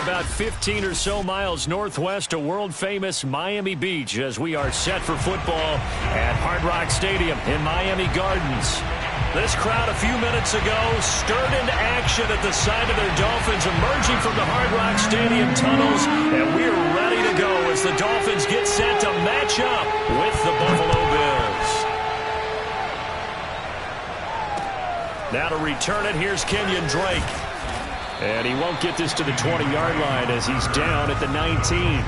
about 15 or so miles northwest of world-famous Miami Beach as we are set for football at Hard Rock Stadium in Miami Gardens. This crowd a few minutes ago stirred into action at the sight of their Dolphins emerging from the Hard Rock Stadium tunnels, and we're ready to go as the Dolphins get set to match up with the Buffalo Bills. Now to return it, here's Kenyon Drake. And he won't get this to the 20-yard line as he's down at the 19.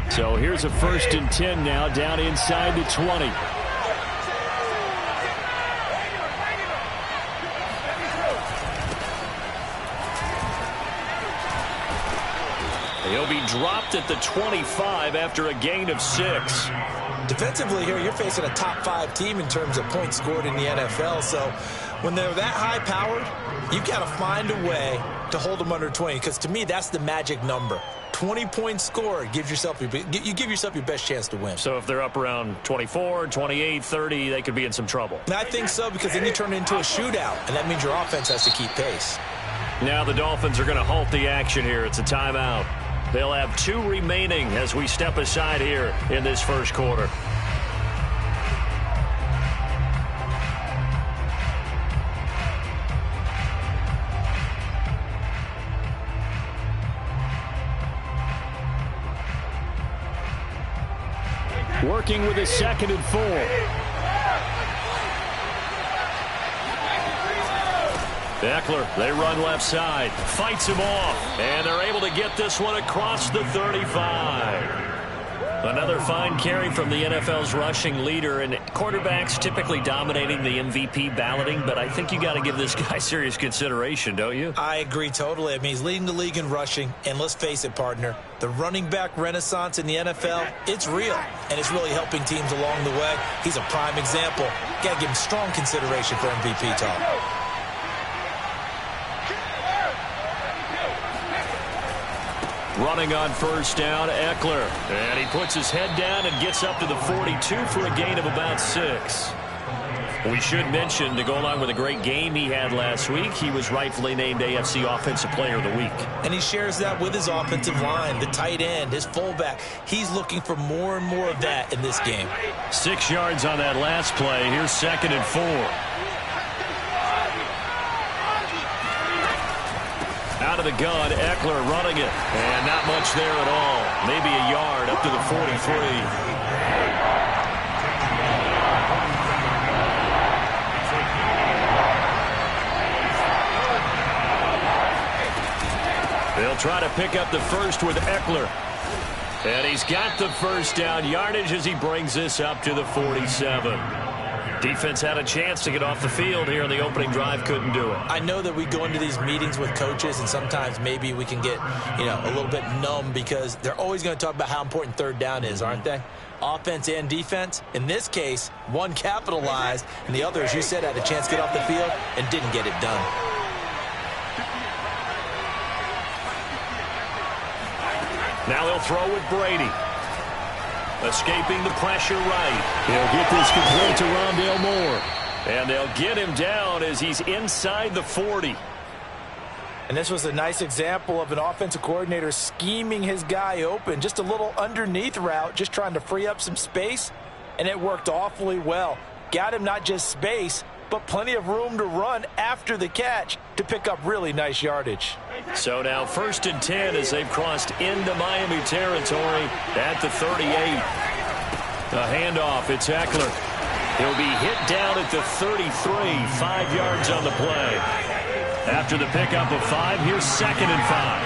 So here's a 1st and 10 now, down inside the 20. He'll be dropped at the 25 after a gain of 6. Defensively here, you're facing a top 5 team in terms of points scored in the NFL. So when they're that high-powered, you've got to find a way to hold them under 20. Because to me, that's the magic number. 20 points scored gives yourself you give yourself your best chance to win. So if they're up around 24, 28, 30, they could be in some trouble. And I think so, because then you turn it into a shootout, and that means your offense has to keep pace. Now the Dolphins are going to halt the action here. It's a timeout. They'll have 2 remaining as we step aside here in this first quarter. Working with a 2nd and 4. Ekeler, they run left side, fights him off, and they're able to get this one across the 35. Another fine carry from the NFL's rushing leader, and quarterbacks typically dominating the MVP balloting, but I think you got to give this guy serious consideration, don't you? I agree totally. I mean, he's leading the league in rushing, and let's face it, partner, the running back renaissance in the NFL, it's real, and it's really helping teams along the way. He's a prime example. Got to give him strong consideration for MVP talk. Running on 1st down, Ekeler. And he puts his head down and gets up to the 42 for a gain of about 6. We should mention, to go along with a great game he had last week, he was rightfully named AFC Offensive Player of the Week. And he shares that with his offensive line, the tight end, his fullback. He's looking for more and more of that in this game. 6 yards on that last play. Here's 2nd and 4. Out of the gun, Ekeler running it. And not much there at all. Maybe a yard up to the 43. They'll try to pick up the first with Ekeler. And he's got the 1st down yardage as he brings this up to the 47. Defense had a chance to get off the field here in the opening drive, couldn't do it. I know that we go into these meetings with coaches, and sometimes maybe we can get, a little bit numb because they're always going to talk about how important 3rd down is, aren't they? Offense and defense. In this case, one capitalized, and the other, as you said, had a chance to get off the field and didn't get it done. Now they'll throw with Brady. Escaping the pressure right. He'll get this complete to Rondale Moore. And they'll get him down as he's inside the 40. And this was a nice example of an offensive coordinator scheming his guy open. Just a little underneath route, just trying to free up some space. And it worked awfully well. Got him not just space, but plenty of room to run after the catch to pick up really nice yardage. So now 1st and 10 as they've crossed into Miami territory at the 38. A handoff, it's Ekeler. He'll be hit down at the 33, 5 yards on the play. After the pickup of 5, here's 2nd and 5.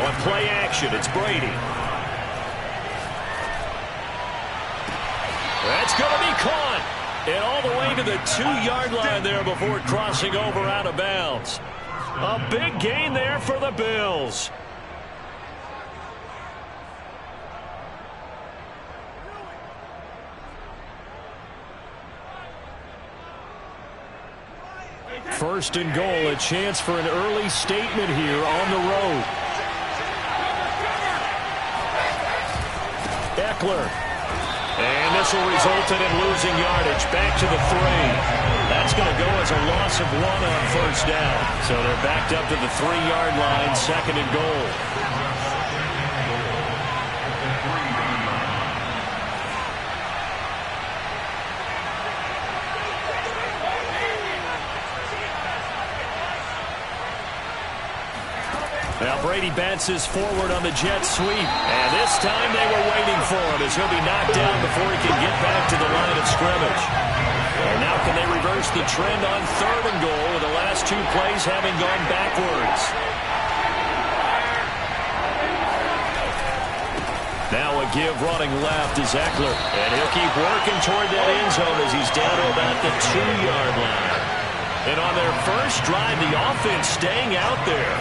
On play action, it's Brady. That's going to be caught. And all the way to the 2-yard line there before crossing over out of bounds. A big gain there for the Bills. First and goal, a chance for an early statement here on the road. Eckler. And this will result in him losing yardage. Back to the 3. That's going to go as a loss of 1 on first down. So they're backed up to the 3-yard line, second and goal. Now Brady bounces forward on the jet sweep. And this time they were waiting for him as he'll be knocked down before he can get back to the line of scrimmage. And now can they reverse the trend on third and goal with the last 2 plays having gone backwards? Now a give running left is Eckler. And he'll keep working toward that end zone as he's down to about the 2-yard line. And on their first drive, the offense staying out there.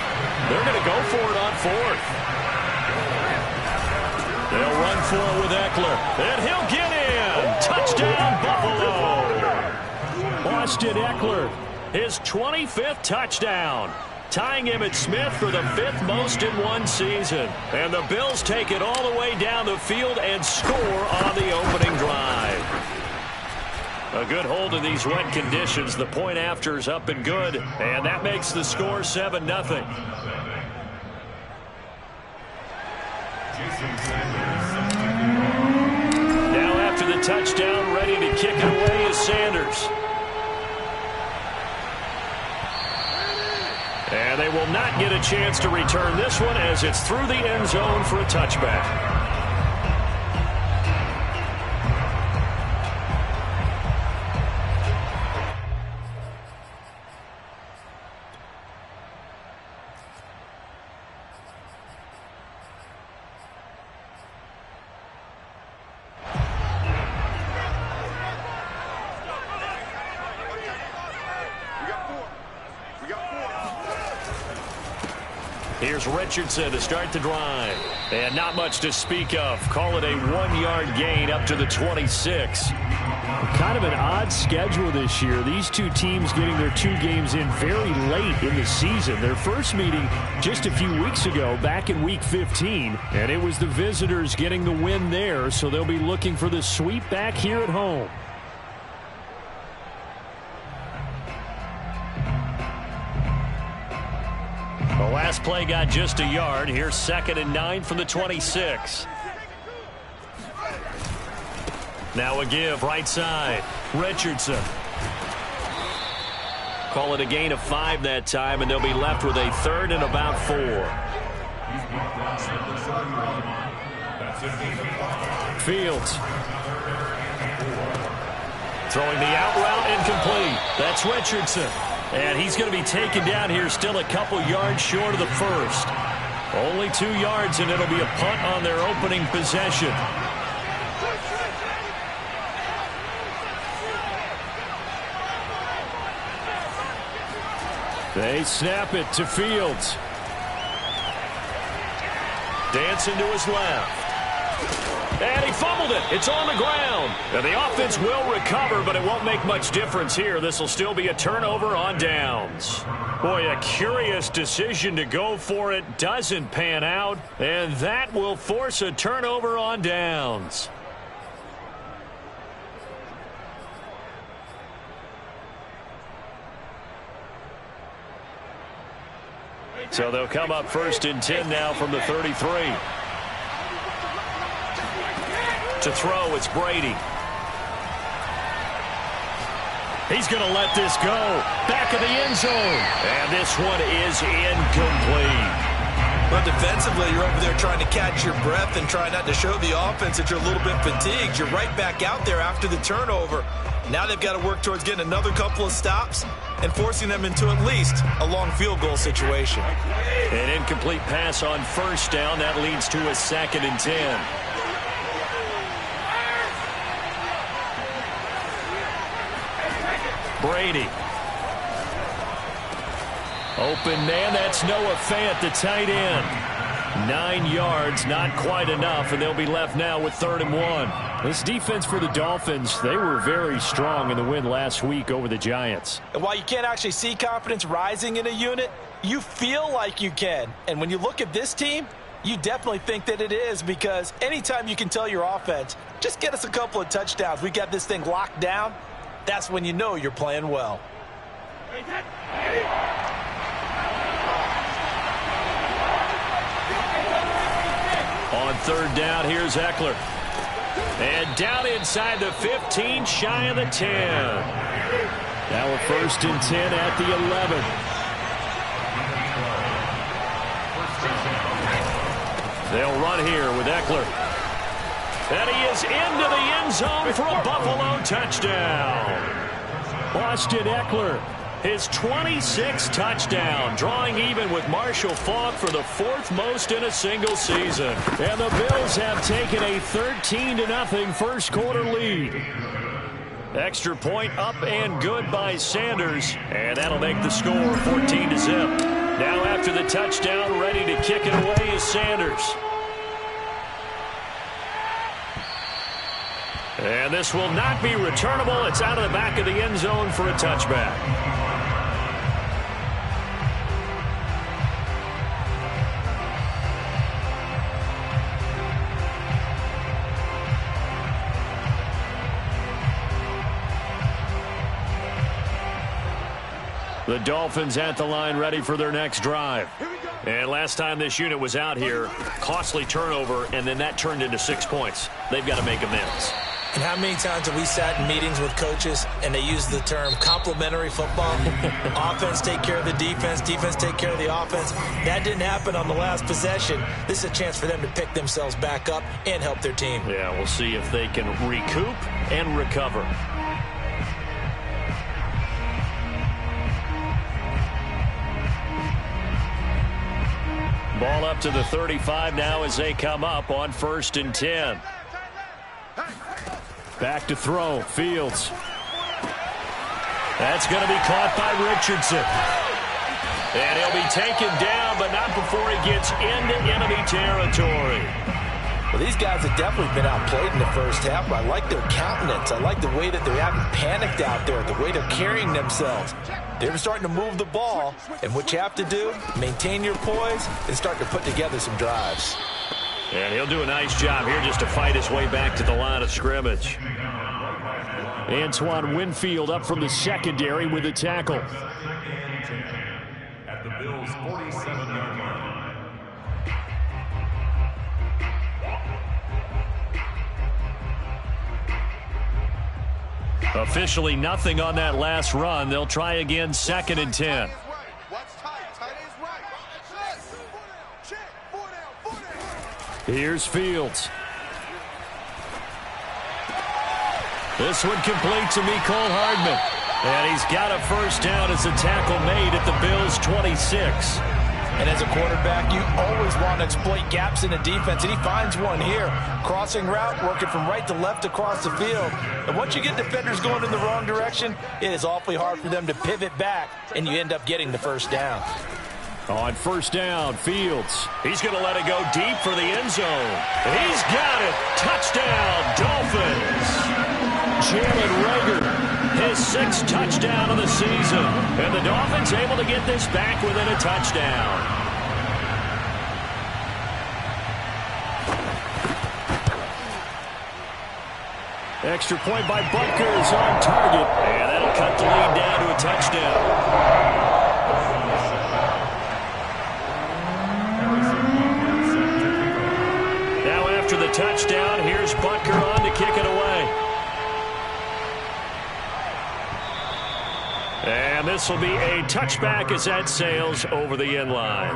They're going to go for it on fourth. They'll run for it with Eckler. And he'll get in. Touchdown, Buffalo. Austin Eckler, his 25th touchdown. Tying Emmitt Smith for the 5th most in one season. And the Bills take it all the way down the field and score on the opening drive. A good hold in these wet conditions. The point after is up and good. And that makes the score 7-0. Now after the touchdown, ready to kick it away is Sanders. And they will not get a chance to return this one as it's through the end zone for a touchback. Here's Richardson to start the drive. And not much to speak of. Call it a 1-yard gain up to the 26. Kind of an odd schedule this year. These two teams getting their 2 games in very late in the season. Their first meeting just a few weeks ago, back in Week 15. And it was the visitors getting the win there, so they'll be looking for the sweep back here at home. The last play got just a yard. Here's 2nd and 9 from the 26. Now a give right side. Richardson. Call it a gain of 5 that time, and they'll be left with a 3rd and about 4. Fields. Throwing the out route incomplete. That's Richardson. And he's going to be taken down here, still a couple yards short of the first. Only 2 yards, and it'll be a punt on their opening possession. They snap it to Fields. Dancing to his left. And he fumbled it. It's on the ground. Now the offense will recover, but it won't make much difference here. This will still be a turnover on downs. Boy, a curious decision to go for it. Doesn't pan out. And that will force a turnover on downs. So they'll come up 1st and 10 now from the 33. To throw, it's Brady. He's going to let this go. Back of the end zone. And this one is incomplete. But defensively, you're over there trying to catch your breath and try not to show the offense that you're a little bit fatigued. You're right back out there after the turnover. Now they've got to work towards getting another couple of stops and forcing them into at least a long field goal situation. An incomplete pass on first down. That leads to a 2nd and 10. Brady. Open man, that's Noah Fant, the tight end. 9 yards, not quite enough, and they'll be left now with 3rd and 1. This defense for the Dolphins, they were very strong in the win last week over the Giants. And while you can't actually see confidence rising in a unit, you feel like you can. And when you look at this team, you definitely think that it is, because anytime you can tell your offense, just get us a couple of touchdowns, we got this thing locked down, that's when you know you're playing well. On 3rd down, here's Eckler. And down inside the 15, shy of the 10. Now we're 1st and 10 at the 11. They'll run here with Eckler. And he is into the end zone for a Buffalo touchdown. Austin Eckler, his 26th touchdown, drawing even with Marshall Faulk for the 4th most in a single season. And the Bills have taken a 13-0 first quarter lead. Extra point up and good by Sanders, and that'll make the score 14-0. Now after the touchdown, ready to kick it away is Sanders. And this will not be returnable. It's out of the back of the end zone for a touchback. The Dolphins at the line, ready for their next drive. And last time this unit was out here, costly turnover, and then that turned into 6 points. They've got to make amends. And how many times have we sat in meetings with coaches and they use the term complementary football? Offense take care of the defense, defense take care of the offense. That didn't happen on the last possession. This is a chance for them to pick themselves back up and help their team. Yeah, we'll see if they can recoup and recover. Ball up to the 35 now as they come up on 1st and 10. Back to throw, Fields. That's going to be caught by Richardson. And he'll be taken down, but not before he gets into enemy territory. Well, these guys have definitely been outplayed in the first half, but I like their countenance. I like the way that they haven't panicked out there, the way they're carrying themselves. They're starting to move the ball, and what you have to do, maintain your poise and start to put together some drives. And he'll do a nice job here just to fight his way back to the line of scrimmage. Antoine Winfield up from the secondary with a tackle. At the Bills' 47-yard line. Officially nothing on that last run. They'll try again, 2nd and 10. Here's Fields. This one complete to Mecole Hardman. And he's got a first down as a tackle made at the Bills' 26. And as a quarterback, you always want to exploit gaps in the defense, and he finds one here. Crossing route, working from right to left across the field. And once you get defenders going in the wrong direction, it is awfully hard for them to pivot back, and you end up getting the first down. On 1st down, Fields. He's going to let it go deep for the end zone. He's got it. Touchdown, Dolphins. Jalen Reagor, his 6th touchdown of the season. And the Dolphins able to get this back within a touchdown. Extra point by Butker is on target. And that'll cut the lead down to a touchdown. After the touchdown, here's Butker on to kick it away. And this will be a touchback as that sails over the end line.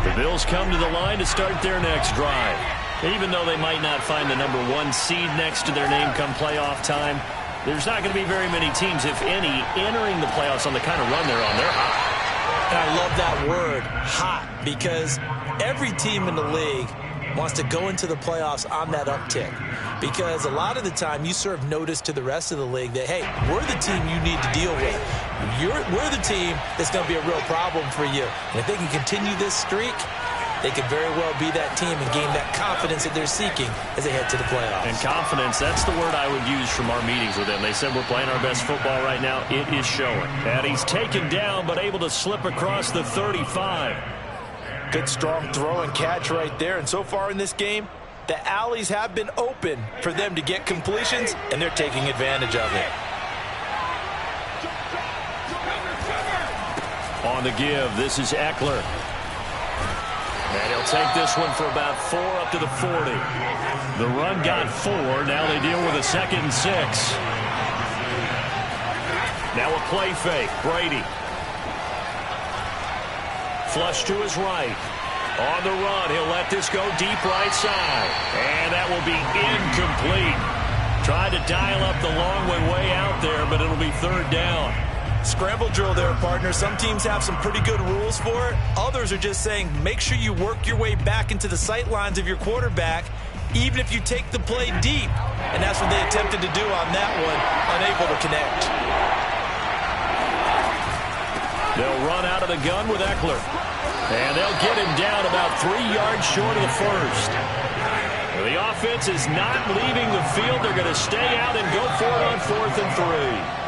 The Bills come to the line to start their next drive. Even though they might not find the number 1 seed next to their name come playoff time, there's not going to be very many teams, if any, entering the playoffs on the kind of run they're on. They're hot. And I love that word, hot, because every team in the league wants to go into the playoffs on that uptick, because a lot of the time you serve notice to the rest of the league that, hey, we're the team you need to deal with. We're the team that's going to be a real problem for you. And if they can continue this streak, they could very well be that team and gain that confidence that they're seeking as they head to the playoffs. And confidence, that's the word I would use from our meetings with them. They said we're playing our best football right now. It is showing. And he's taken down but able to slip across the 35. Good strong throw and catch right there. And so far in this game, the alleys have been open for them to get completions, and they're taking advantage of it. On the give, this is Eckler. And he'll take this one for about 4 up to the 40. The run got 4. Now they deal with a 2nd and 6. Now a play fake. Brady. Flush to his right. On the run, he'll let this go deep right side. And that will be incomplete. Tried to dial up the long way out there, but it'll be 3rd down. Scramble drill there, partner. Some teams have some pretty good rules for it. Others are just saying make sure you work your way back into the sight lines of your quarterback, even if you take the play deep. And that's what they attempted to do on that one, unable to connect. They'll run out of the gun with Eckler. And they'll get him down about 3 yards short of the first. The offense is not leaving the field. They're going to stay out and go for it on 4th and 3.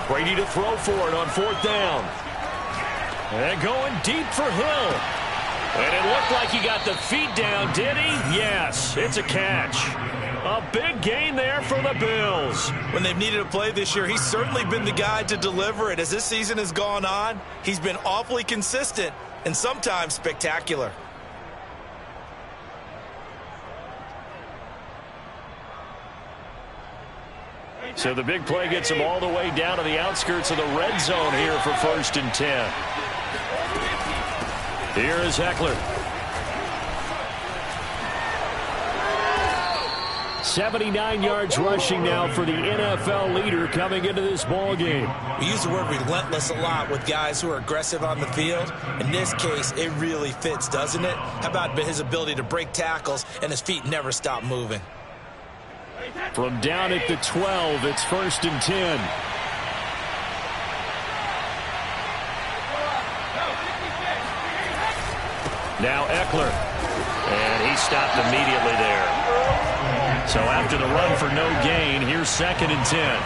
Brady to throw for it on 4th down. And going deep for Hill. And it looked like he got the feet down, did he? Yes, it's a catch. A big gain there for the Bills. When they've needed a play this year, he's certainly been the guy to deliver it. As this season has gone on, he's been awfully consistent and sometimes spectacular. So the big play gets him all the way down to the outskirts of the red zone here for 1st and 10. Here is Eckler. 79 yards rushing now for the NFL leader coming into this ball game. We use the word relentless a lot with guys who are aggressive on the field. In this case, it really fits, doesn't it? How about his ability to break tackles and his feet never stop moving? From down at the 12, it's 1st and 10. Now Eckler. And he stopped immediately there. So after the run for no gain, here's 2nd and 10.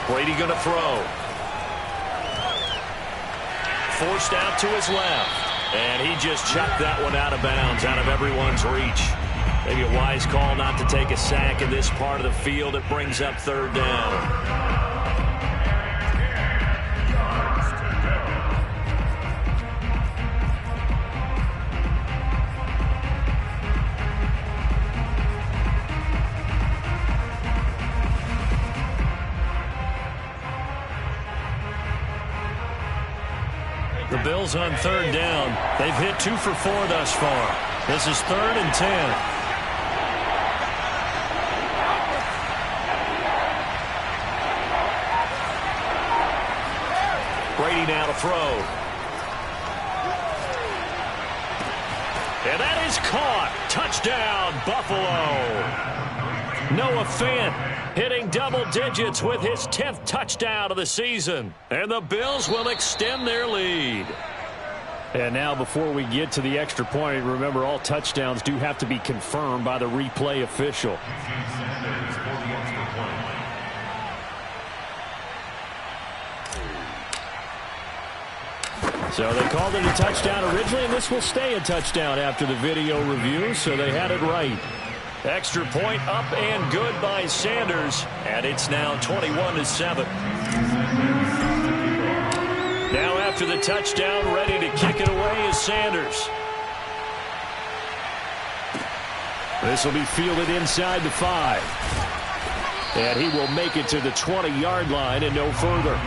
Brady going to throw. Forced out to his left. And he just chucked that one out of bounds, out of everyone's reach. Maybe a wise call not to take a sack in this part of the field. It brings up 3rd down. The Bills on 3rd down. They've hit 2 for 4 thus far. This is 3rd and 10. Brady now to throw. And that is caught. Touchdown, Buffalo. Noah Fant hitting double digits with his 10th touchdown of the season. And the Bills will extend their lead. And now before we get to the extra point, remember all touchdowns do have to be confirmed by the replay official. So they called it a touchdown originally, and this will stay a touchdown after the video review, so they had it right. Extra point up and good by Sanders, and it's now 21-7. Now after the touchdown, ready to kick it away is Sanders. This will be fielded inside the 5. And he will make it to the 20-yard line and no further.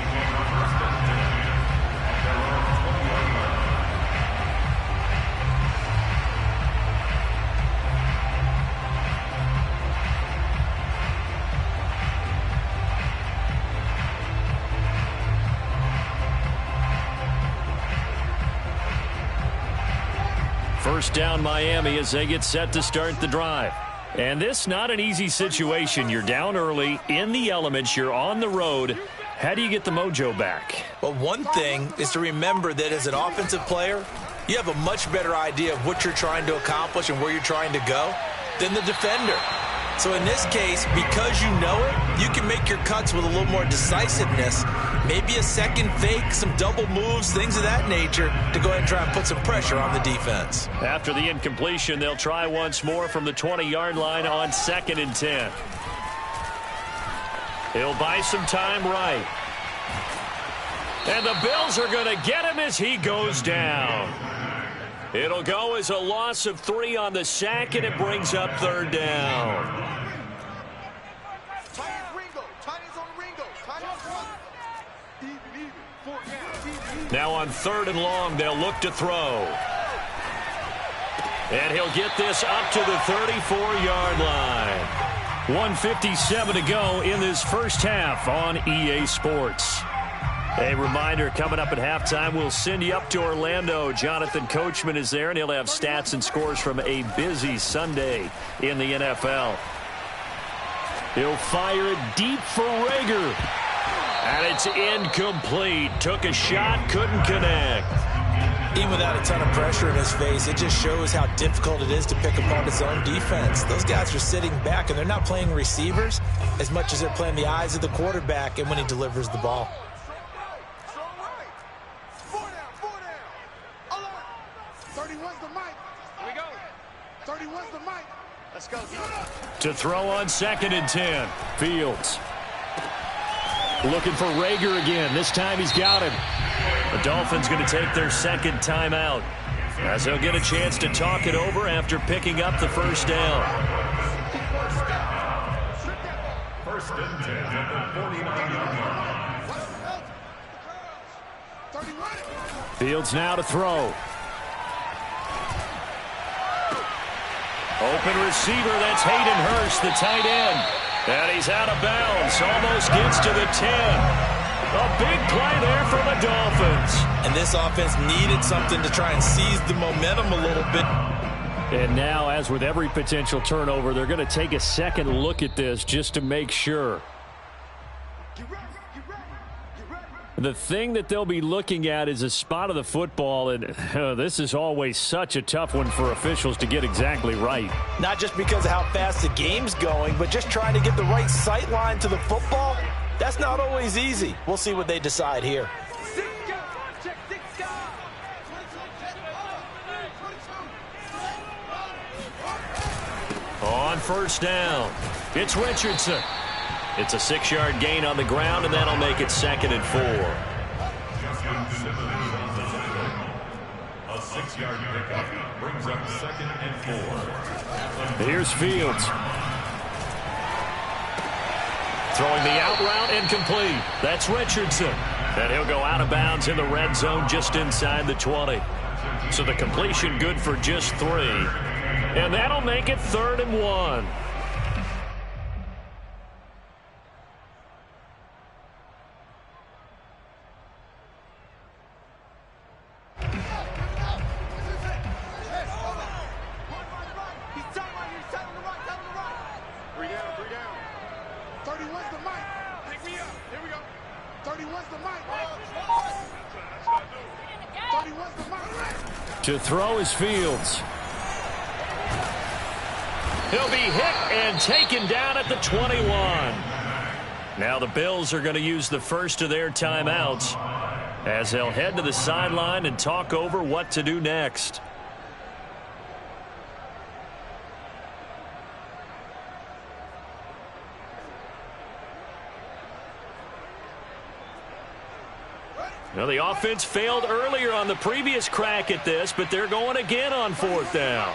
First down Miami as they get set to start the drive. And this not an easy situation. You're down early, in the elements, you're on the road. How do you get the mojo back? Well, one thing is to remember that as an offensive player, you have a much better idea of what you're trying to accomplish and where you're trying to go than the defender. So in this case, because you know it, you can make your cuts with a little more decisiveness. Maybe a second fake, some double moves, things of that nature to go ahead and try and put some pressure on the defense. After the incompletion, they'll try once more from the 20-yard line on 2nd and 10. He'll buy some time right. And the Bills are going to get him as he goes down. It'll go as a loss of 3 on the sack, and it brings up 3rd down. Now on 3rd and long, they'll look to throw. And he'll get this up to the 34-yard line. 1:57 to go in this first half on EA Sports. A reminder, coming up at halftime, we'll send you up to Orlando. Jonathan Coachman is there, and he'll have stats and scores from a busy Sunday in the NFL. He'll fire it deep for Reagor. And it's incomplete. Took a shot, couldn't connect. Even without a ton of pressure in his face, it just shows how difficult it is to pick apart his own defense. Those guys are sitting back, and they're not playing receivers as much as they're playing the eyes of the quarterback and when he delivers the ball. To throw on 2nd and 10. Fields. Looking for Reagor again. This time he's got him. The Dolphins going to take their 2nd timeout as they'll get a chance to talk it over after picking up the first down. 1st and 10 at the 49-yard line. Fields now to throw. Open receiver, that's Hayden Hurst, the tight end. And he's out of bounds, almost gets to the 10. A big play there for the Dolphins. And this offense needed something to try and seize the momentum a little bit. And now, as with every potential turnover, they're going to take a second look at this just to make sure. The thing that they'll be looking at is a spot of the football, and this is always such a tough one for officials to get exactly right. Not just because of how fast the game's going, but just trying to get the right sight line to the football. That's not always easy. We'll see what they decide here. On 1st down, it's Richardson. It's a 6-yard gain on the ground, and that'll make it 2nd and 4. A 6-yard pickup brings up 2nd and 4. Here's Fields. Throwing the out route incomplete. That's Richardson. And he'll go out of bounds in the red zone just inside the 20. So the completion good for just 3. And that'll make it 3rd and 1. To throw is Fields. He'll be hit and taken down at the 21. Now the Bills are going to use the first of their timeouts as they'll head to the sideline and talk over what to do next. Well, the offense failed earlier on the previous crack at this, but they're going again on 4th down.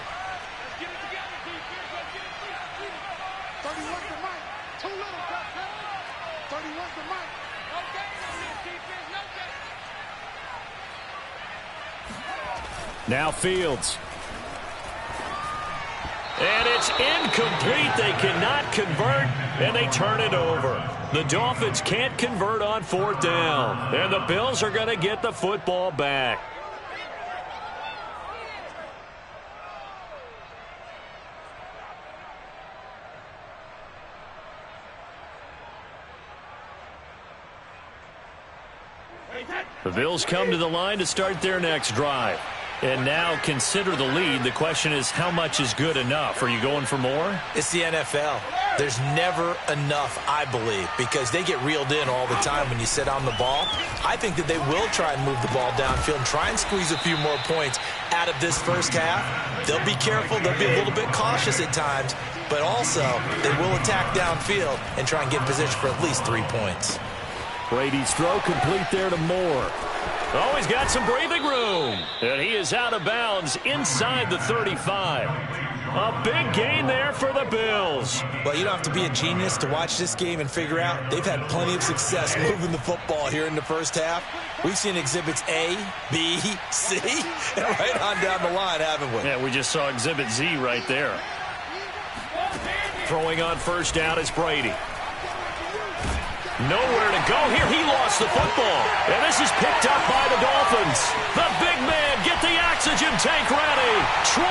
Now Fields. And it's incomplete. They cannot convert, and they turn it over. The Dolphins can't convert on 4th down, and the Bills are going to get the football back. The Bills come to the line to start their next drive. And now consider the lead. The question is, how much is good enough? Are you going for more? It's the NFL. There's never enough, I believe, because they get reeled in all the time when you sit on the ball. I think that they will try and move the ball downfield and try and squeeze a few more points out of this first half. They'll be careful. They'll be a little bit cautious at times, but also they will attack downfield and try and get in position for at least 3 points. Brady's throw complete there to Moore. Oh, he's got some breathing room. And he is out of bounds inside the 35. A big gain there for the Bills. Well, you don't have to be a genius to watch this game and figure out they've had plenty of success moving the football here in the first half. We've seen exhibits A, B, C, and right on down the line, haven't we? Yeah, we just saw exhibit Z right there. Throwing on first down is Brady. Nowhere to go here. He lost the football. And this is picked up by the Dolphins. The big man, get the oxygen tank ready. 20.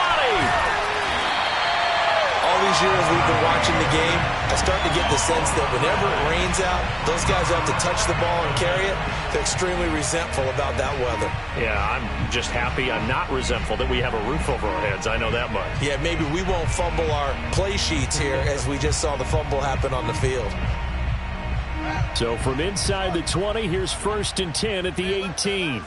All these years we've been watching the game, I start to get the sense that whenever it rains out, those guys have to touch the ball and carry it. They're extremely resentful about that weather. Yeah, I'm just happy I'm not resentful that we have a roof over our heads. I know that much. Yeah, maybe we won't fumble our play sheets here as we just saw the fumble happen on the field. So from inside the 20, here's 1st and 10 at the 18.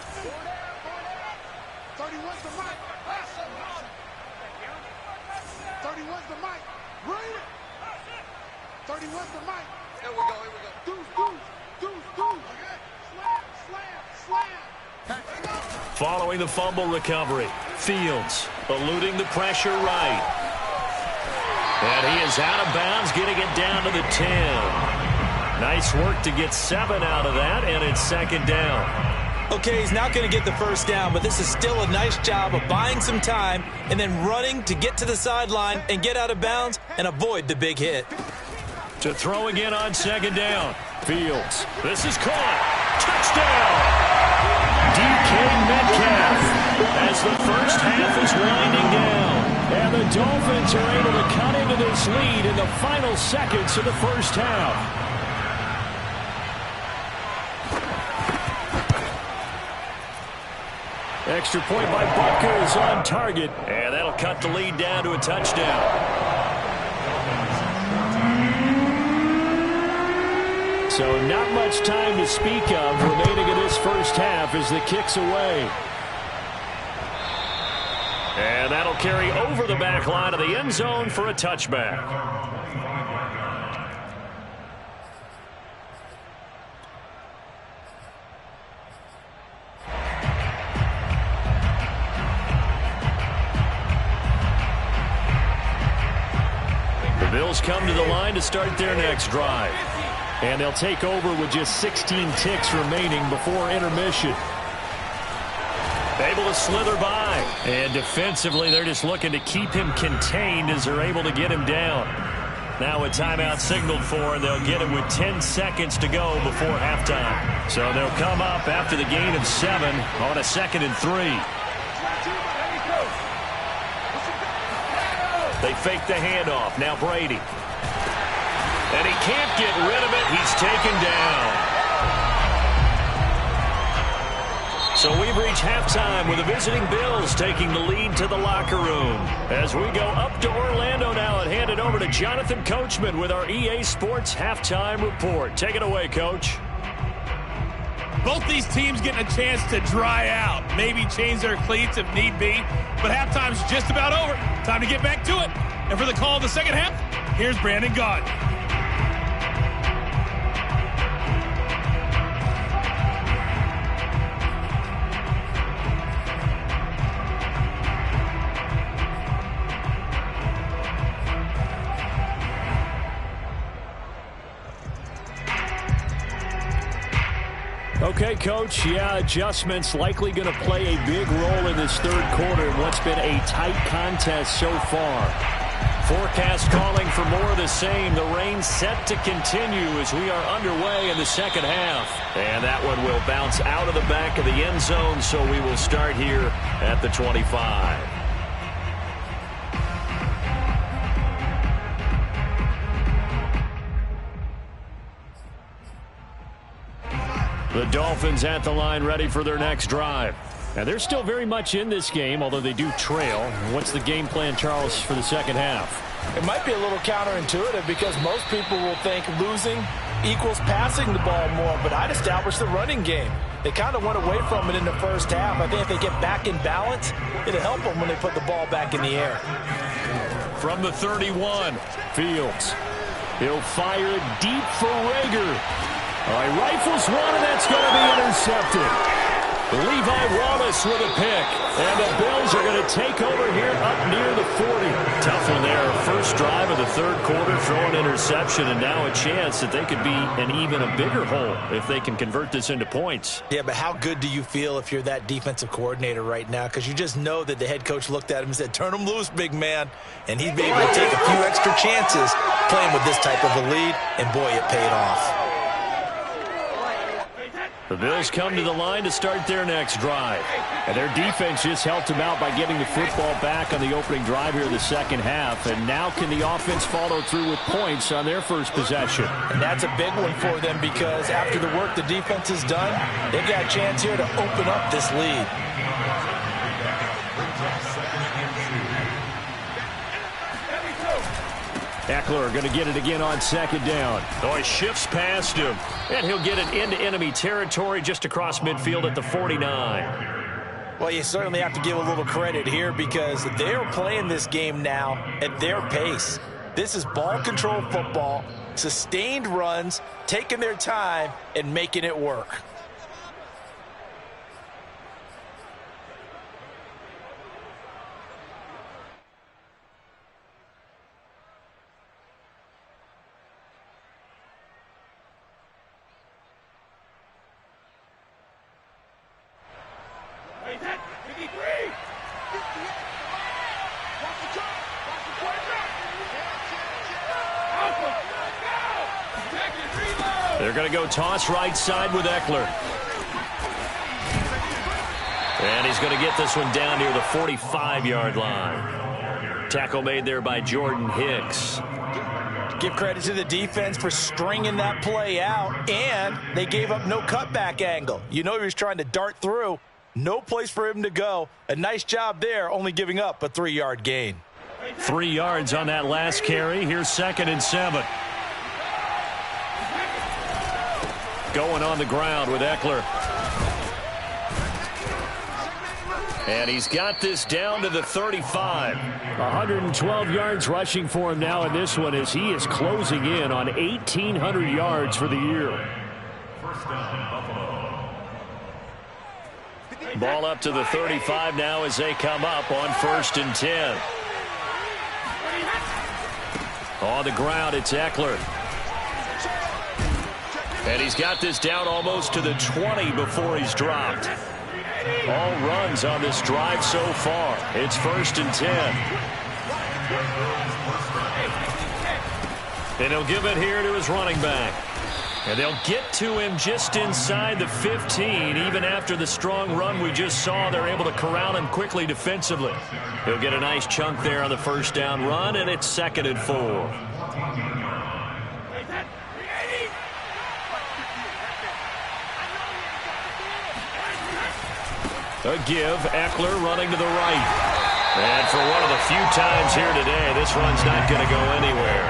Following the fumble recovery, Fields eluding the pressure right. And he is out of bounds, getting it down to the 10. Nice work to get 7 out of that, and it's 2nd down. Okay, he's not going to get the first down, but this is still a nice job of buying some time and then running to get to the sideline and get out of bounds and avoid the big hit. To throw again on 2nd down. Fields. This is caught. Touchdown! DK Metcalf as the first half is winding down. And the Dolphins are able to cut into this lead in the final seconds of the first half. Extra point by Butker is on target, and that'll cut the lead down to a touchdown. So not much time to speak of remaining in this first half as the kick's away. And that'll carry over the back line of the end zone for a touchback. Bills come to the line to start their next drive. And they'll take over with just 16 ticks remaining before intermission. Able to slither by. And defensively, they're just looking to keep him contained as they're able to get him down. Now a timeout signaled for, and they'll get him with 10 seconds to go before halftime. So they'll come up after the gain of 7 on a 2nd and 3. They fake the handoff. Now Brady. And he can't get rid of it. He's taken down. So we've reached halftime with the visiting Bills taking the lead to the locker room. As we go up to Orlando now and hand it over to Jonathan Coachman with our EA Sports Halftime Report. Take it away, Coach. Both these teams getting a chance to dry out, maybe change their cleats if need be, but halftime's just about over. Time to get back to it. And for the call of the second half, here's Brandon Gaudin. Okay, Coach, adjustments likely going to play a big role in this third quarter in what's been a tight contest so far. Forecast calling for more of the same. The rain set to continue as we are underway in the second half. And that one will bounce out of the back of the end zone, so we will start here at the 25. The Dolphins at the line ready for their next drive. Now, they're still very much in this game, although they do trail. What's the game plan, Charles, for the second half? It might be a little counterintuitive because most people will think losing equals passing the ball more, but I'd establish the running game. They kind of went away from it in the first half. I think if they get back in balance, it'll help them when they put the ball back in the air. From the 31, Fields. He'll fire it deep for Rager. Rifles one, and that's going to be intercepted. Levi Wallace with a pick. And the Bills are going to take over here up near the 40. Tough one there. First drive of the third quarter, throw an interception, and now a chance that they could be in even a bigger hole if they can convert this into points. Yeah, but how good do you feel if you're that defensive coordinator right now? Because you just know that the head coach looked at him and said, turn him loose, big man. And he'd be able to take a few extra chances playing with this type of a lead, and boy, it paid off. The Bills come to the line to start their next drive. And their defense just helped them out by getting the football back on the opening drive here in the second half. And now can the offense follow through with points on their first possession? And that's a big one for them because after the work the defense has done, they've got a chance here to open up this lead. Eckler going to get it again on second down. Oh, he shifts past him. And he'll get it into enemy territory just across midfield at the 49. Well, you certainly have to give a little credit here because they're playing this game now at their pace. This is ball control football, sustained runs, taking their time, and making it work. They're going to go toss right side with Eckler. And he's going to get this one down near the 45-yard line. Tackle made there by Jordan Hicks. Give credit to the defense for stringing that play out, and they gave up no cutback angle. You know he was trying to dart through. No place for him to go. A nice job there, only giving up a 3-yard gain. 3 yards on that last carry. Here's 2nd and 7. Going on the ground with Eckler. And he's got this down to the 35. 112 yards rushing for him now in this one as he is closing in on 1,800 yards for the year. Ball up to the 35 now as they come up on 1st and 10. On the ground, it's Eckler. And he's got this down almost to the 20 before he's dropped. All runs on this drive so far. It's 1st and 10. And he'll give it here to his running back. And they'll get to him just inside the 15. Even after the strong run we just saw, they're able to corral him quickly defensively. He'll get a nice chunk there on the first down run, and it's 2nd and 4. A give, Eckler running to the right. And for one of the few times here today, this run's not going to go anywhere.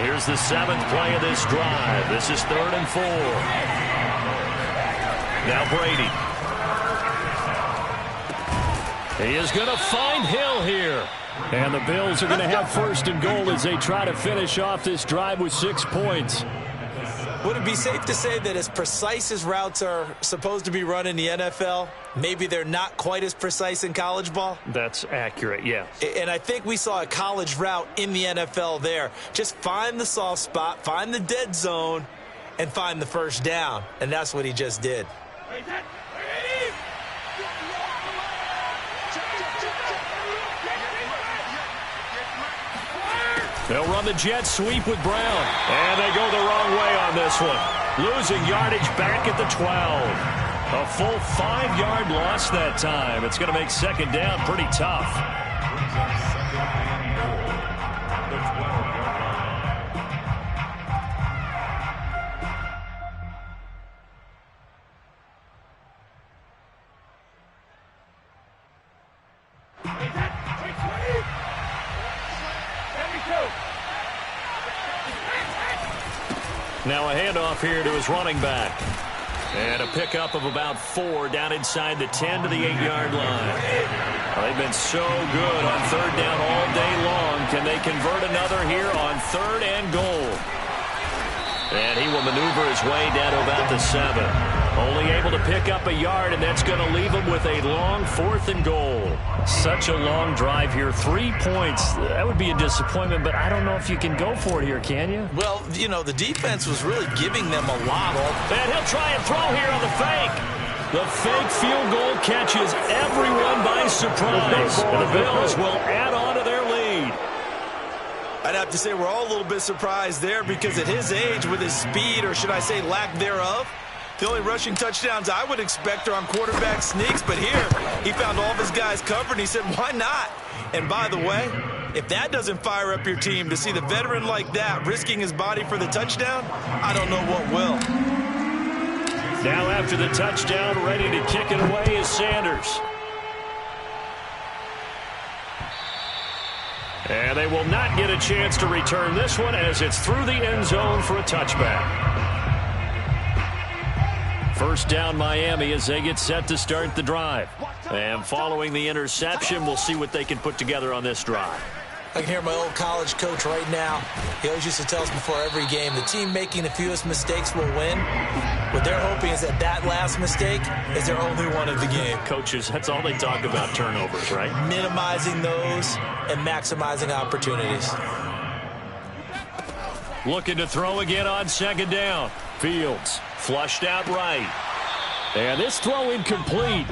Here's the 7th play of this drive. This is 3rd and 4. Now Brady. He is going to find Hill here. And the Bills are going to have 1st and goal as they try to finish off this drive with 6 points. Would it be safe to say that as precise as routes are supposed to be run in the NFL, maybe they're not quite as precise in college ball? That's accurate, yeah. And I think we saw a college route in the NFL there. Just find the soft spot, find the dead zone, and find the first down. And that's what he just did. They'll run the jet sweep with Brown. And they go the wrong way on this one. Losing yardage back at the 12. A full 5-yard loss that time. It's going to make 2nd down pretty tough. Now a handoff here to his running back. And a pickup of about 4 down inside the 10 to the 8-yard line. Well, they've been so good on third down all day long. Can they convert another here on 3rd and goal? And he will maneuver his way down to about the 7. Only able to pick up a yard, and that's going to leave him with a long 4th and goal. Such a long drive here. 3 points. That would be a disappointment, but I don't know if you can go for it here, can you? Well, you know, the defense was really giving them a lot. And he'll try and throw here on the fake. The fake field goal catches everyone by surprise. And the Bills will add on to their lead. I'd have to say we're all a little bit surprised there because at his age, with his speed, or should I say lack thereof, the only rushing touchdowns I would expect are on quarterback sneaks. But here, he found all of his guys covered, and he said, why not? And by the way, if that doesn't fire up your team to see the veteran like that risking his body for the touchdown, I don't know what will. Now after the touchdown, ready to kick it away is Sanders. And they will not get a chance to return this one as it's through the end zone for a touchback. First down Miami as they get set to start the drive. And following the interception, we'll see what they can put together on this drive. I can hear my old college coach right now. He always used to tell us before every game, the team making the fewest mistakes will win. What they're hoping is that last mistake is their only one of the game. Coaches, that's all they talk about, turnovers, right? Minimizing those and maximizing opportunities. Looking to throw again on 2nd down. Fields flushed out right. And this throw incomplete.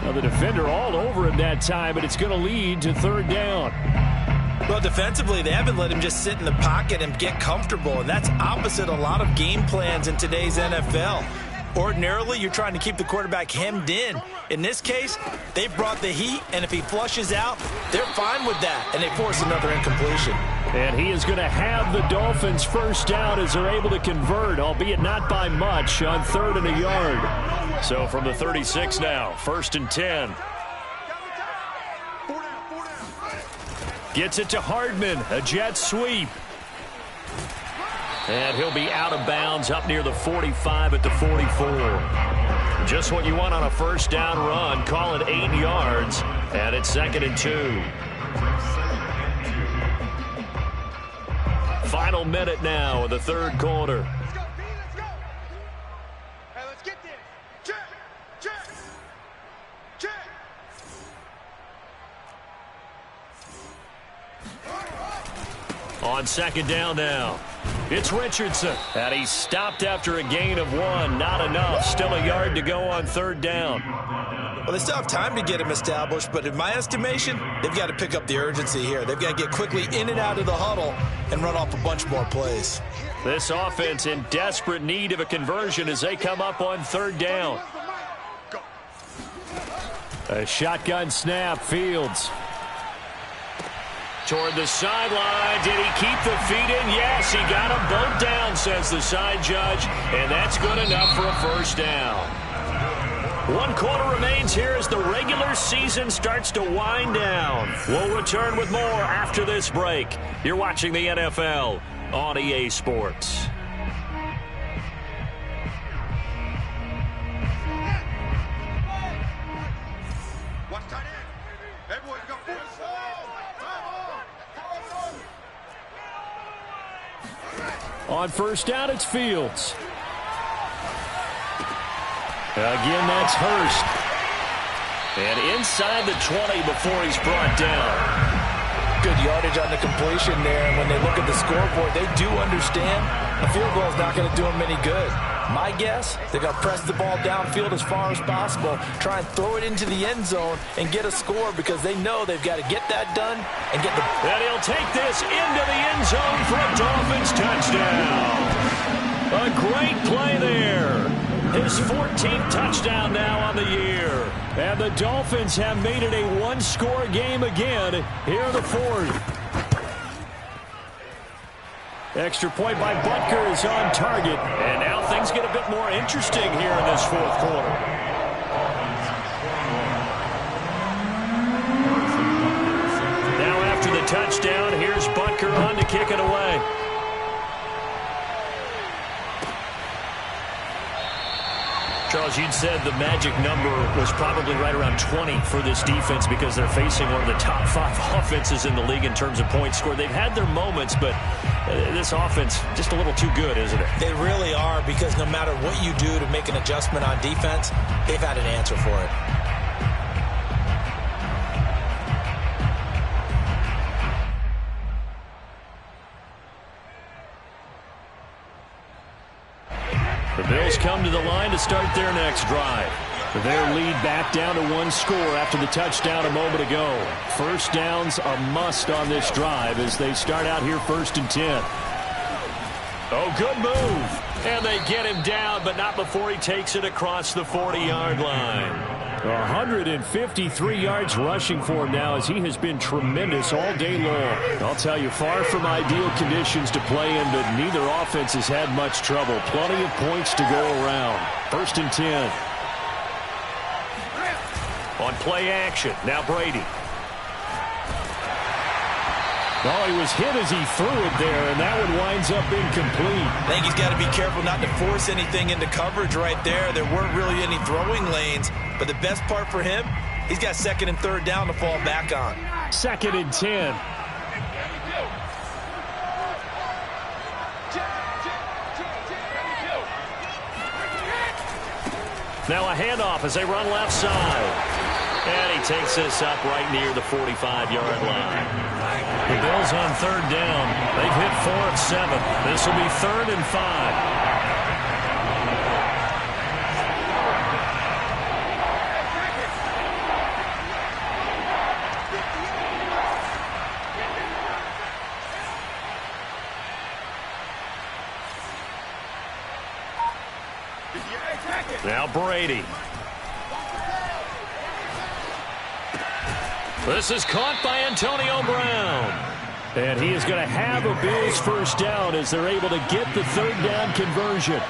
Now the defender all over him that time, but it's going to lead to 3rd down. Well, defensively, they haven't let him just sit in the pocket and get comfortable, and that's opposite a lot of game plans in today's NFL. Ordinarily, you're trying to keep the quarterback hemmed in. In this case, they brought the heat, and if he flushes out, they're fine with that, and they force another incompletion. And he is going to have the Dolphins first down as they're able to convert, albeit not by much, on 3rd and a yard. So from the 36 now, 1st and 10. Gets it to Hardman, a jet sweep. And he'll be out of bounds up near the 45 at the 44. Just what you want on a first down run. Call it 8 yards. And it's 2nd and 2. Final minute now of the 3rd quarter. Let's go, B, let's go. Hey, let's get there. Check, check, check. On 2nd down now. It's Richardson. And he's stopped after a gain of 1. Not enough. Still a yard to go on 3rd down. Well, they still have time to get him established, but in my estimation, they've got to pick up the urgency here. They've got to get quickly in and out of the huddle and run off a bunch more plays. This offense in desperate need of a conversion as they come up on 3rd down. A shotgun snap, Fields. Toward the sideline. Did he keep the feet in? Yes, he got them both down, says the side judge. And that's good enough for a first down. 1 quarter remains here as the regular season starts to wind down. We'll return with more after this break. You're watching the NFL on EA Sports. On first down, it's Fields. Again, that's Hurst. And inside the 20 before he's brought down. Good yardage on the completion there. And when they look at the scoreboard, they do understand a field goal is not going to do them any good. My guess, they're going to press the ball downfield as far as possible, try and throw it into the end zone and get a score because they know they've got to get that done and get the... And he'll take this into the end zone for a Dolphins touchdown. A great play there. His 14th touchdown now on the year. And the Dolphins have made it a one-score game again here in the 4th. Extra point by Butker is on target. And now things get a bit more interesting here in this 4th quarter. Now after the touchdown, here's Butker on to kick it away. Charles, you'd said the magic number was probably right around 20 for this defense because they're facing one of the top 5 offenses in the league in terms of points scored. They've had their moments, but this offense just a little too good, isn't it? They really are, because no matter what you do to make an adjustment on defense, they've had an answer for it. The Bills come to the line to start their next drive. Their lead back down to 1 score after the touchdown a moment ago. First down's a must on this drive as they start out here 1st and 10. Oh, good move. And they get him down, but not before he takes it across the 40-yard line. 153 yards rushing for him now as he has been tremendous all day long. I'll tell you, far from ideal conditions to play in, but neither offense has had much trouble. Plenty of points to go around. 1st and 10. On play action, now Brady. Oh, he was hit as he threw it there, and that one winds up incomplete. I think he's got to be careful not to force anything into coverage right there. There weren't really any throwing lanes, but the best part for him, he's got 2nd and 3rd down to fall back on. 2nd and 10. Now a handoff as they run left side. And he takes this up right near the 45-yard line. The Bills on 3rd down. They've hit 4 of 7. This will be 3rd and 5. Now Brady. This is caught by Antonio Brown. And he is going to have a Bills first down as they're able to get the 3rd down conversion.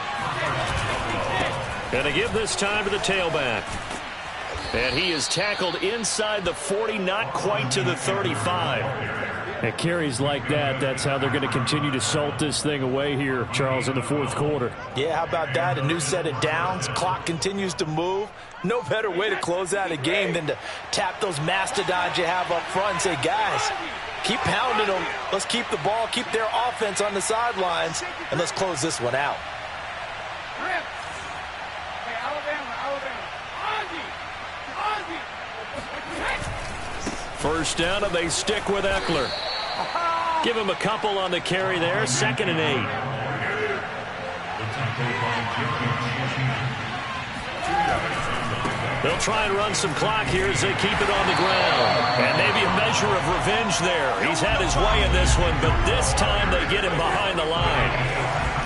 Going to give this time to the tailback. And he is tackled inside the 40, not quite to the 35. At carries like that, that's how they're going to continue to salt this thing away here, Charles, in the 4th quarter. Yeah, how about that? A new set of downs. Clock continues to move. No better way to close out a game than to tap those mastodons you have up front and say, guys, keep pounding them. Let's keep the ball, keep their offense on the sidelines, and let's close this one out. First down, and they stick with Eckler. Give him a couple on the carry there. 2nd and 8. They'll try and run some clock here as they keep it on the ground. And maybe a measure of revenge there. He's had his way in this one, but this time they get him behind the line.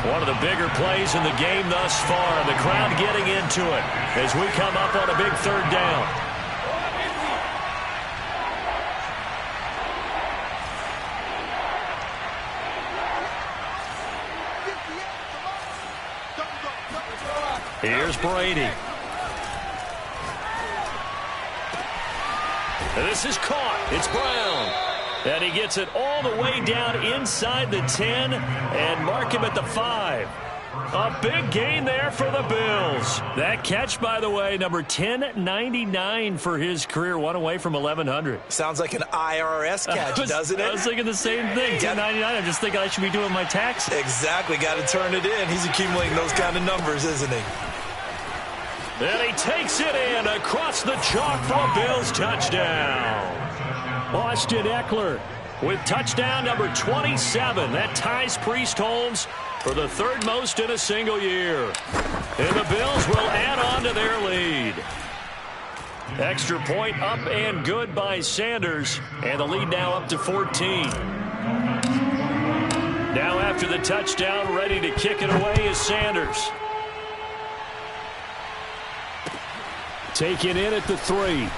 One of the bigger plays in the game thus far. The crowd getting into it as we come up on a big 3rd down. Here's Brady. And this is caught. It's Brown. And he gets it all the way down inside the 10 and mark him at the 5. A big gain there for the Bills. That catch, by the way, number 1099 for his career. One away from 1,100. Sounds like an IRS catch, doesn't it? I was thinking the same thing. 1099. I'm just thinking I should be doing my taxes. Exactly. Got to turn it in. He's accumulating those kind of numbers, isn't he? And he takes it in across the chalk for a Bills touchdown. Austin Eckler with touchdown number 27. That ties Priest Holmes for the 3rd most in a single year. And the Bills will add on to their lead. Extra point up and good by Sanders. And the lead now up to 14. Now after the touchdown, ready to kick it away is Sanders. Taken in at the 3.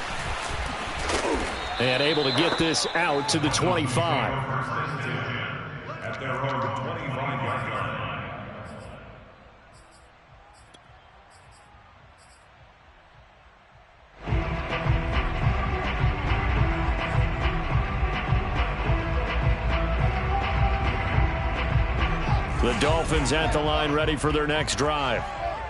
And able to get this out to the 25. At their own 25-yard line. The Dolphins at the line ready for their next drive.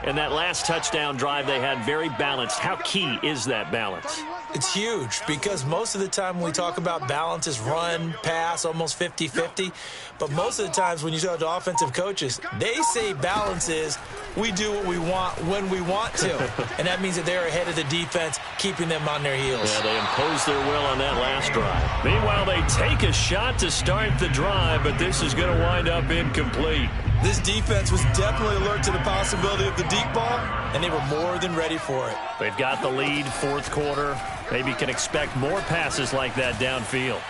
and that last touchdown drive they had very balanced. How key is that balance? It's huge because most of the time when we talk about balance is run, pass, almost 50-50. But most of the times when you talk to offensive coaches, they say balance is we do what we want when we want to. And that means that they're ahead of the defense, keeping them on their heels. Yeah, they imposed their will on that last drive. Meanwhile, they take a shot to start the drive, but this is going to wind up incomplete. This defense was definitely alert to the possibility of the deep ball, and they were more than ready for it. They've got the lead, fourth quarter. Maybe can expect more passes like that downfield.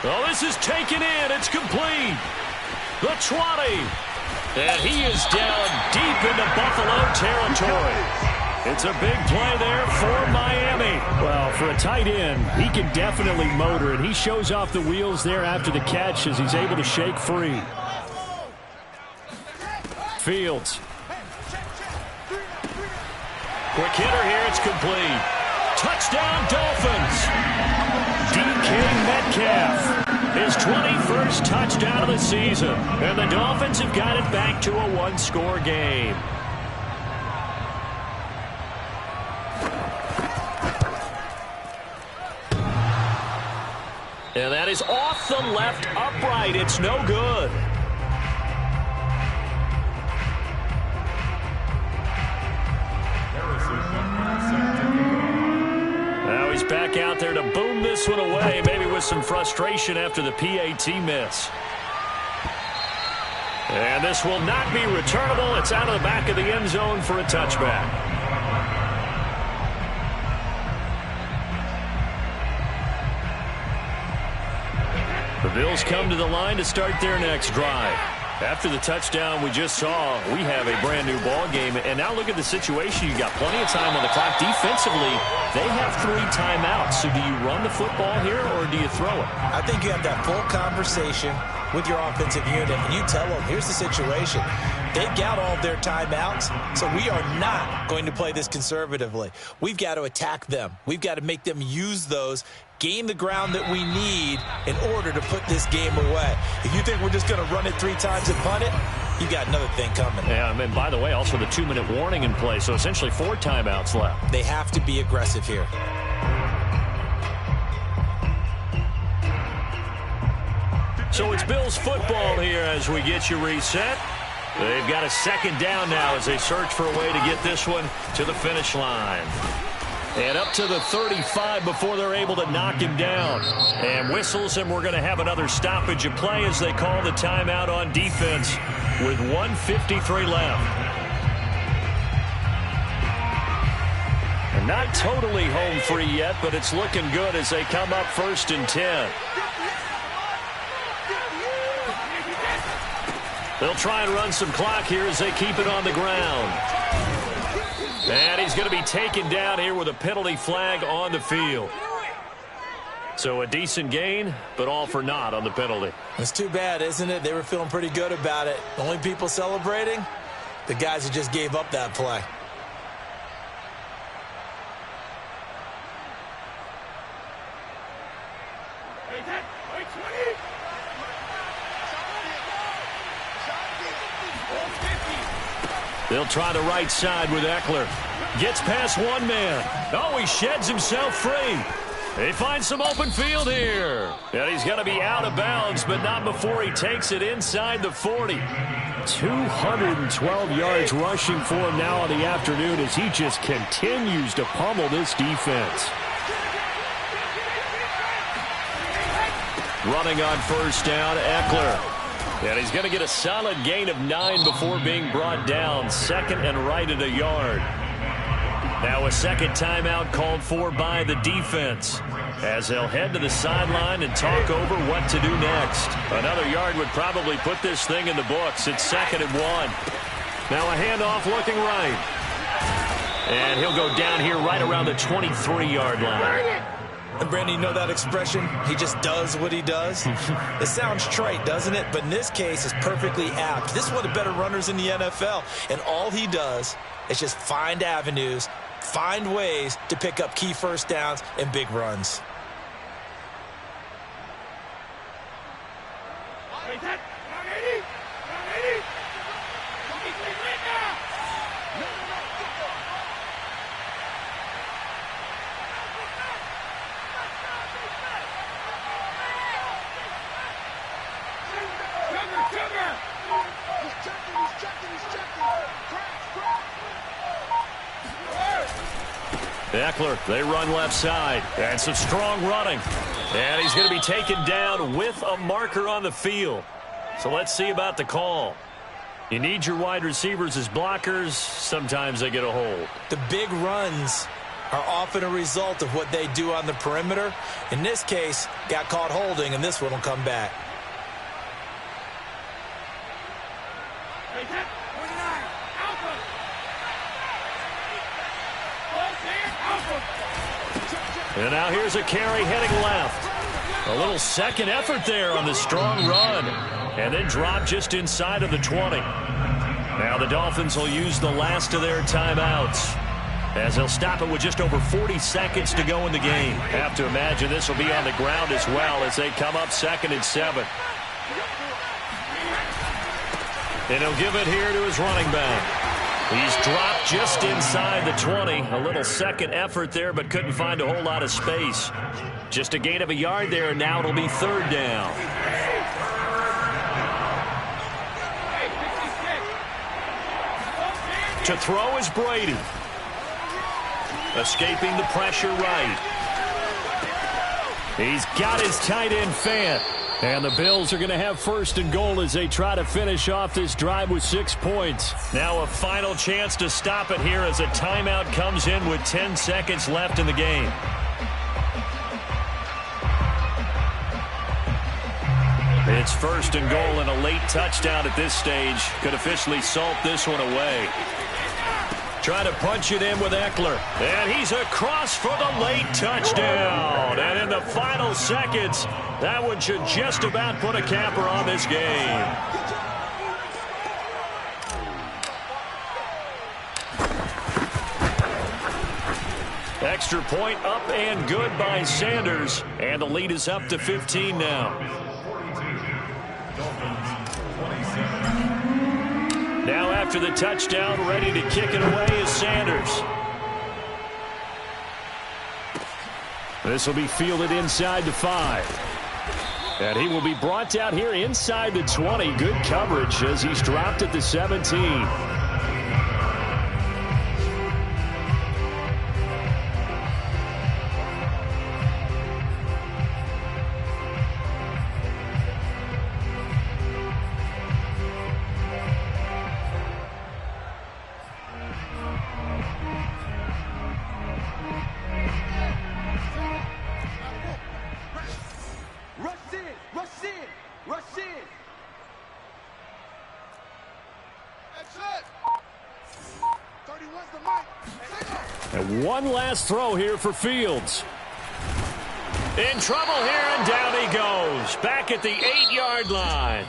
Oh, this is taken in. It's complete. The 20. And he is down deep into Buffalo territory. It's a big play there for Miami. Well, for a tight end, he can definitely motor, and he shows off the wheels there after the catch as he's able to shake free. Fields. Quick hitter here. It's complete. Touchdown, Dolphins. DK Metcalf. His 21st touchdown of the season. And the Dolphins have got it back to a one-score game. And that is off the left upright. It's no good. Now he's back out there to boom this one away, maybe with some frustration after the PAT miss. And this will not be returnable. It's out of the back of the end zone for a touchback. The Bills come to the line to start their next drive. After the touchdown we just saw, we have a brand-new ball game. And now look at the situation. You've got plenty of time on the clock. Defensively, they have 3 timeouts. So do you run the football here or do you throw it? I think you have that full conversation with your offensive unit, and you tell them, here's the situation. They've got all of their timeouts, so we are not going to play this conservatively. We've got to attack them. We've got to make them use those, gain the ground that we need in order to put this game away. If you think we're just going to run it 3 times and punt it, you got another thing coming. Yeah, and by the way, also the 2-minute warning in play, so essentially 4 timeouts left. They have to be aggressive here. So it's Bills football here as we get you reset. They've got a second down now as they search for a way to get this one to the finish line. And up to the 35 before they're able to knock him down. And whistles, and we're going to have another stoppage of play as they call the timeout on defense with 1:53 left. And not totally home free yet, but it's looking good as they come up 1st and 10. They'll try and run some clock here as they keep it on the ground. And he's going to be taken down here with a penalty flag on the field. So a decent gain, but all for naught on the penalty. It's too bad, isn't it? They were feeling pretty good about it. The only people celebrating, the guys who just gave up that play. They'll try the right side with Eckler. Gets past one man. Oh, he sheds himself free. They find some open field here. And he's going to be out of bounds, but not before he takes it inside the 40. 212 yards rushing for him now on the afternoon as he just continues to pummel this defense. Running on first down, Eckler. And he's going to get a solid gain of 9 before being brought down. 2nd and right at a yard. Now a second timeout called for by the defense as they'll head to the sideline and talk over what to do next. Another yard would probably put this thing in the books. It's 2nd and 1. Now a handoff looking right. And he'll go down here right around the 23-yard line. And Brandon, you know that expression? He just does what he does. It sounds trite, doesn't it? But in this case, it's perfectly apt. This is one of the better runners in the NFL. And all he does is just find avenues, find ways to pick up key first downs and big runs. Eckler, they run left side. And some strong running. And he's going to be taken down with a marker on the field. So let's see about the call. You need your wide receivers as blockers. Sometimes they get a hold. The big runs are often a result of what they do on the perimeter. In this case, got caught holding, and this one will come back. And now here's a carry heading left. A little second effort there on the strong run. And then drop just inside of the 20. Now the Dolphins will use the last of their timeouts, as they'll stop it with just over 40 seconds to go in the game. Have to imagine this will be on the ground as well as they come up 2nd and 7. And he'll give it here to his running back. He's dropped just inside the 20. A little second effort there, but couldn't find a whole lot of space. Just a gain of a yard there, and now it'll be 3rd down. To throw is Brady. Escaping the pressure right. He's got his tight end Fant. And the Bills are going to have 1st and goal as they try to finish off this drive with 6 points. Now a final chance to stop it here as a timeout comes in with 10 seconds left in the game. It's 1st and goal, and a late touchdown at this stage could officially salt this one away. Trying to punch it in with Eckler. And he's across for the late touchdown. And in the final seconds, that one should just about put a capper on this game. Extra point up and good by Sanders. And the lead is up to 15 now. Now after the touchdown, ready to kick it away is Sanders. This will be fielded inside the 5. And he will be brought down here inside the 20. Good coverage as he's dropped at the 17. And one last throw here for Fields. In trouble here, and down he goes. Back at the 8-yard line.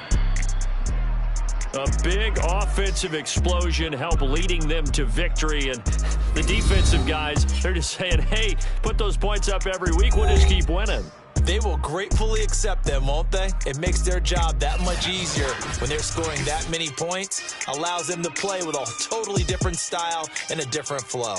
A big offensive explosion helped leading them to victory. And the defensive guys, they're just saying, hey, put those points up every week. We'll just keep winning. They will gratefully accept them, won't they? It makes their job that much easier when they're scoring that many points. Allows them to play with a totally different style and a different flow.